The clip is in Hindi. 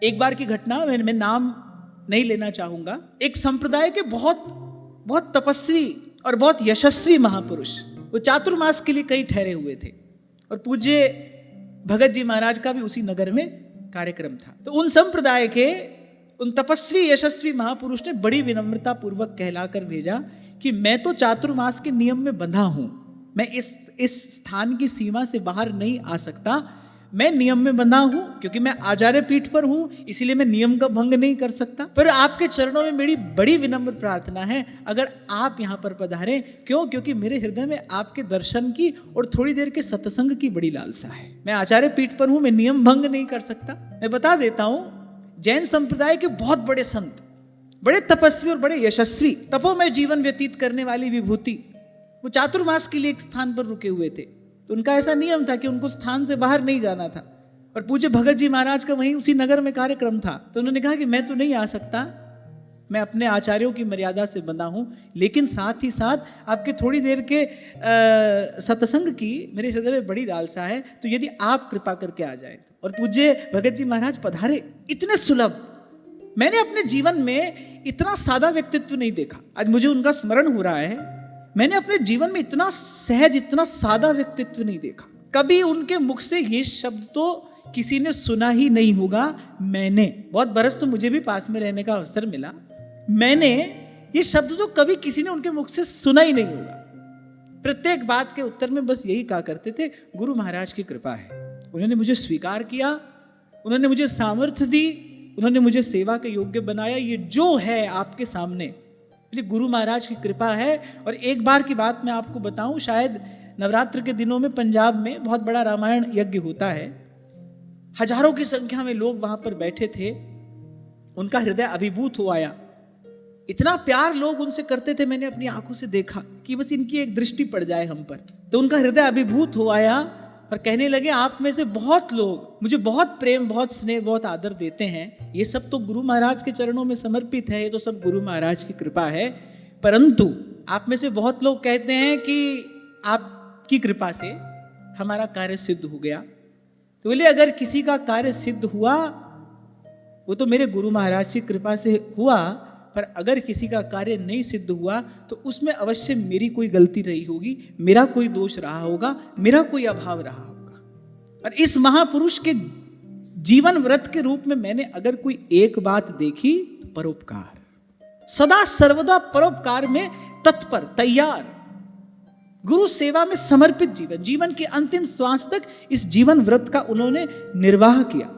एक बार की घटना, मैं नाम नहीं लेना चाहूंगा। एक संप्रदाय के बहुत बहुत तपस्वी और बहुत यशस्वी महापुरुष, वो चातुर्मास के लिए कहीं ठहरे हुए थे और पूज्य भगत जी महाराज का भी उसी नगर में कार्यक्रम था। तो उन संप्रदाय के उन तपस्वी यशस्वी महापुरुष ने बड़ी विनम्रता पूर्वक कहलाकर भेजा कि मैं तो चातुर्मास के नियम में बंधा हूं, मैं इस स्थान की सीमा से बाहर नहीं आ सकता, मैं नियम में बंधा हूं क्योंकि मैं आचार्य पीठ पर हूं, इसीलिए मैं नियम का भंग नहीं कर सकता। पर आपके चरणों में मेरी बड़ी विनम्र प्रार्थना है, अगर आप यहां पर पधारें। क्यों? क्योंकि मेरे हृदय में आपके दर्शन की और थोड़ी देर के सत्संग की बड़ी लालसा है। मैं आचार्य पीठ पर हूं, मैं नियम भंग नहीं कर सकता। मैं बता देता हूं, जैन संप्रदाय के बहुत बड़े संत, बड़े तपस्वी और बड़े यशस्वी, तपोमय जीवन व्यतीत करने वाली विभूति, वो चातुर्मास के लिए एक स्थान पर रुके हुए थे। तो उनका ऐसा नियम था कि उनको स्थान से बाहर नहीं जाना था और पूज्य भगत जी महाराज का वहीं उसी नगर में कार्यक्रम था। तो उन्होंने कहा कि मैं तो नहीं आ सकता, मैं अपने आचार्यों की मर्यादा से बंधा हूं, लेकिन साथ ही साथ आपके थोड़ी देर के सत्संग की मेरे हृदय में बड़ी लालसा है, तो यदि आप कृपा करके आ जाए तो। और पूज्य भगत जी महाराज पधारे, इतने सुलभ। मैंने अपने जीवन में इतना सादा व्यक्तित्व नहीं देखा। आज मुझे उनका स्मरण हो रहा है, मैंने अपने जीवन में इतना सहज, इतना सादा व्यक्तित्व नहीं देखा। कभी उनके मुख से ये शब्द तो किसी ने सुना ही नहीं होगा। मैंने, बहुत बरस तो मुझे भी पास में रहने का अवसर मिला, मैंने ये शब्द तो कभी किसी ने उनके मुख से सुना ही नहीं होगा। प्रत्येक बात के उत्तर में बस यही कहा करते थे, गुरु महाराज की कृपा है, उन्होंने मुझे स्वीकार किया, उन्होंने मुझे सामर्थ्य दी, उन्होंने मुझे सेवा के योग्य बनाया। ये जो है आपके सामने, गुरु महाराज की कृपा है। और एक बार की बात मैं आपको बताऊं, शायद नवरात्र के दिनों में पंजाब में बहुत बड़ा रामायण यज्ञ होता है, हजारों की संख्या में लोग वहां पर बैठे थे, उनका हृदय अभिभूत हो आया। इतना प्यार लोग उनसे करते थे, मैंने अपनी आंखों से देखा कि बस इनकी एक दृष्टि पड़ जाए हम पर। तो उनका हृदय अभिभूत हो आया और कहने लगे, आप में से बहुत लोग मुझे बहुत प्रेम, बहुत स्नेह, बहुत आदर देते हैं, ये सब तो गुरु महाराज के चरणों में समर्पित है, ये तो सब गुरु महाराज की कृपा है। परंतु आप में से बहुत लोग कहते हैं कि आपकी कृपा से हमारा कार्य सिद्ध हो गया। तो बोले, अगर किसी का कार्य सिद्ध हुआ वो तो मेरे गुरु महाराज की कृपा से हुआ, पर अगर किसी का कार्य नहीं सिद्ध हुआ तो उसमें अवश्य मेरी कोई गलती रही होगी, मेरा कोई दोष रहा होगा, मेरा कोई अभाव रहा होगा। और इस महापुरुष के जीवन व्रत के रूप में मैंने अगर कोई एक बात देखी, तो परोपकार, सदा सर्वदा परोपकार में तत्पर, तैयार, गुरु सेवा में समर्पित जीवन, जीवन के अंतिम श्वास तक इस जीवन व्रत का उन्होंने निर्वाह किया।